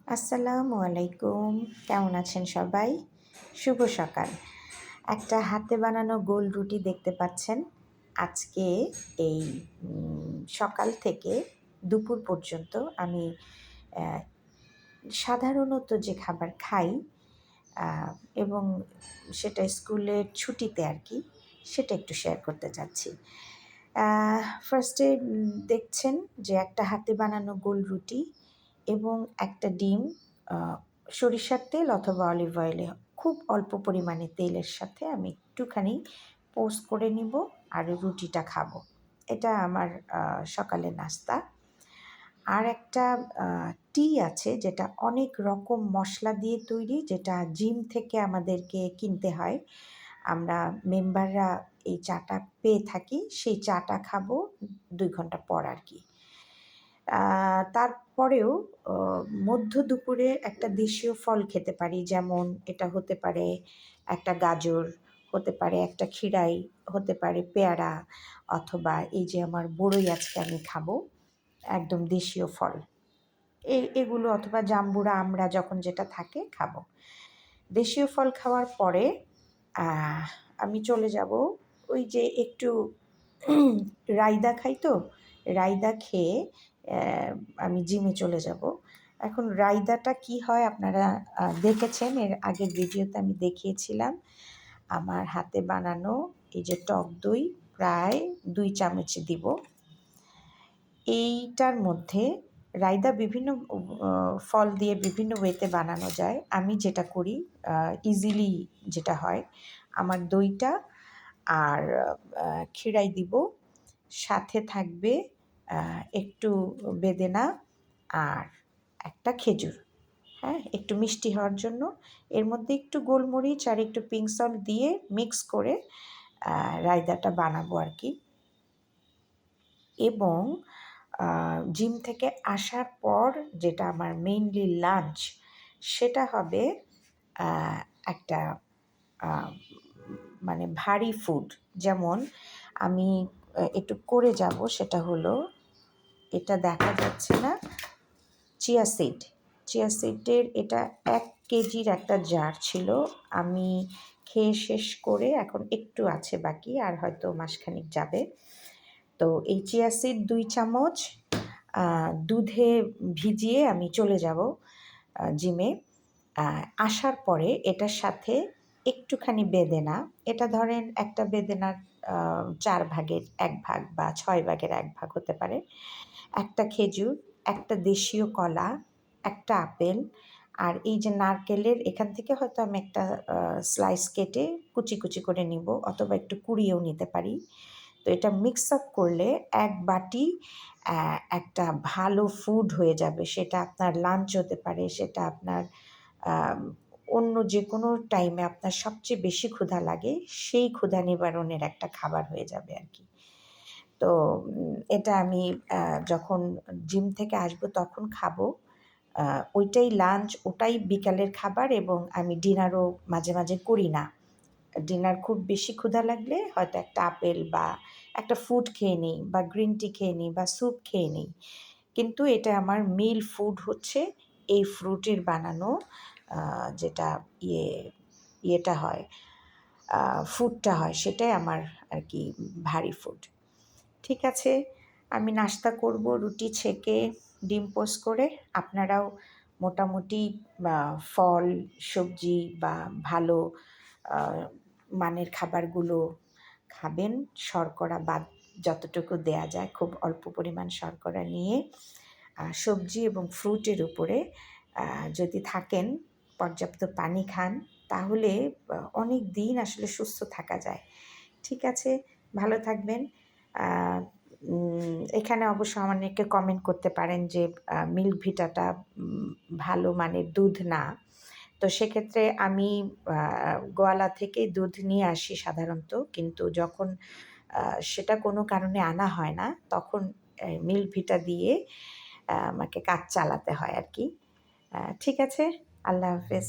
আসসালামু আলাইকুম। কেমন আছেন সবাই? শুভ সকাল। একটা হাতে বানানো গোল রুটি দেখতে পাচ্ছেন। আজকে এই সকাল থেকে দুপুর পর্যন্ত আমি অ্যা সাধারণত যে খাবার খাই আ এবং সেটা স্কুলের ছুটিতে আরকি, সেটা একটু শেয়ার করতে চাচ্ছি। আ ফার্স্টে দেখছেন যে একটা হাতে বানানো গোল রুটি এবং একটা ডিম আ সরিষার তেল অথবা অলিভ অয়েলে খুব অল্প পরিমাণে তেলের সাথে আমি একটুখানি পোস্ট করে নিব আর রুটিটা খাবো। এটা আমার সকালের নাস্তা। আর একটা আ টি আছে যেটা অনেক রকম মসলা দিয়ে তৈরি, যেটা জিম থেকে আমাদেরকে কিনতে হয়। আমরা মেম্বাররা এই চাটা পেয়ে থাকি। সেই চাটা খাবো ২ ঘন্টা পর আরকি। আ তারপরেও অ মধ্য দুপুরে একটা দেশীয় ফল খেতে পারি। যেমন এটা হতে পারে একটা গাজর, হতে পারে একটা ক্ষীরাই, হতে পারে পেয়ারা অথবা এই যে আমার বড়ই আজকে আমি খাবো, একদম দেশীয় ফল। এগুলো অথবা জাম্বুরা, আমড়া যখন যেটা থাকে খাবো। দেশীয় ফল খাওয়ার পরে আমি চলে যাবো ওই যে একটু রায়তা খাই তো, রায়তা খেয়ে আমি জিমে চলে যাবো। এখন রায়তাটা কি হয় আপনারা দেখেছেন, এর আগের ভিডিওতে আমি দেখিয়েছিলাম। আমার হাতে বানানো এই যে টক দই প্রায় ২ চামচ দিব। এইটার মধ্যে রায়তা বিভিন্ন ফল দিয়ে বিভিন্ন ওয়েতে বানানো যায়। আমি যেটা করি ইজিলি যেটা হয়, আমার দইটা আর ক্ষীরাই দিব। সাথে থাকবে একটু বেদেনা আর একটা খেজুর। হ্যাঁ? একটু মিষ্টি হওয়ার জন্য এর মধ্যে একটু গোলমরিচ আর একটু পিঙ্ক সল্ট দিয়ে মিক্স করে রায়তাটা বানাবো আরকি। এবং জিম থেকে আসার পর যেটা আমার মেইনলি লাঞ্চ, সেটা হবে আ একটা আ মানে ভারী ফুড। যেমন আমি একটু করে যাব, সেটা হলো, এটা দেখা যাচ্ছে না, চিয়া সিড। চিয়া সিডের এটা ১ কেজির একটা জার ছিল। আমি খেয়ে শেষ করে এখন একটু আছে বাকি, আর হয়তো মাসখানেক যাবে। তো এই চিয়া সিড ২ চামচ দুধে ভিজিয়ে আমি চলে যাব জিমে। আসার পরে এটার সাথে একটুখানি বেদেনা, এটা ধরেন একটা বেদেনার ৪ ভাগের ১ ভাগ বা ৬ ভাগের ১ ভাগ হতে পারে। একটা খেজুর, একটা দেশীয় কলা, একটা আপেল, আর এই যে নারকেলের এখান থেকে হয়তো আমি একটা স্লাইস কেটে কুচি, কুচি করে নিব অথবা একটু কুড়িয়েও নিতে পারি। তো এটা মিক্স আপ করলে ১ বাটি একটা ভালো ফুড হয়ে যাবে। সেটা আপনার লাঞ্চ হতে পারে, সেটা আপনার আম অন্য যেকোনো টাইমে আপনার সবচেয়ে বেশি ক্ষুধা লাগে, সেই ক্ষুধা নিবারণের একটা খাবার হয়ে যাবে আরকি। তো এটা আমি যখন জিম থেকে আসবো তখন খাবো। ওইটাই লাঞ্চ, ওটাই বিকালের খাবার, এবং আমি ডিনারও মাঝে, মাঝে করি না। ডিনার খুব বেশি ক্ষুধা লাগলে হয়তো একটা আপেল বা একটা ফ্রুট খেয়ে নিই বা গ্রিন টি খেয়ে নিই বা স্যুপ খেয়ে নিই। কিন্তু এটা আমার মিল ফুড হচ্ছে এই ফ্রুটের বানানো আ যেটা ইয়ে ইয়েটা হয়, ফুডটা হয়, সেটাই আমার আরকি ভারী ফুড। ঠিক আছে, আমি নাস্তা করব রুটি ছেঁকে, ডিম পোস্ট করে। আপনারাও মোটামুটি ফল, সবজি বা ভালো আ মানের খাবারগুলো খাবেন। শর্করা বাদ যতটুকু দেয়া যায়, খুব অল্প পরিমাণ শর্করা নিয়ে সবজি এবং ফ্রুটের উপরে যদি থাকেন, পর্যাপ্ত পানি খান, তাহলে অনেক দিন আসলে সুস্থ থাকা যায়। ঠিক আছে, ভালো থাকবেন। আ এখানে অবশ্য অনেকে কমেন্ট করতে পারেন যে মিল্ক ভিটাটা ভালো মানের দুধ না। তো সেক্ষেত্রে আমি আ গোয়ালা থেকেই দুধ নিয়ে আসি সাধারণত। কিন্তু যখন সেটা কোনো কারণে আনা হয় না, তখন মিল্ক ভিটা দিয়ে আমাকে কাজ চালাতে হয় আরকি। ঠিক আছে, আল্লাহ হাফেজ।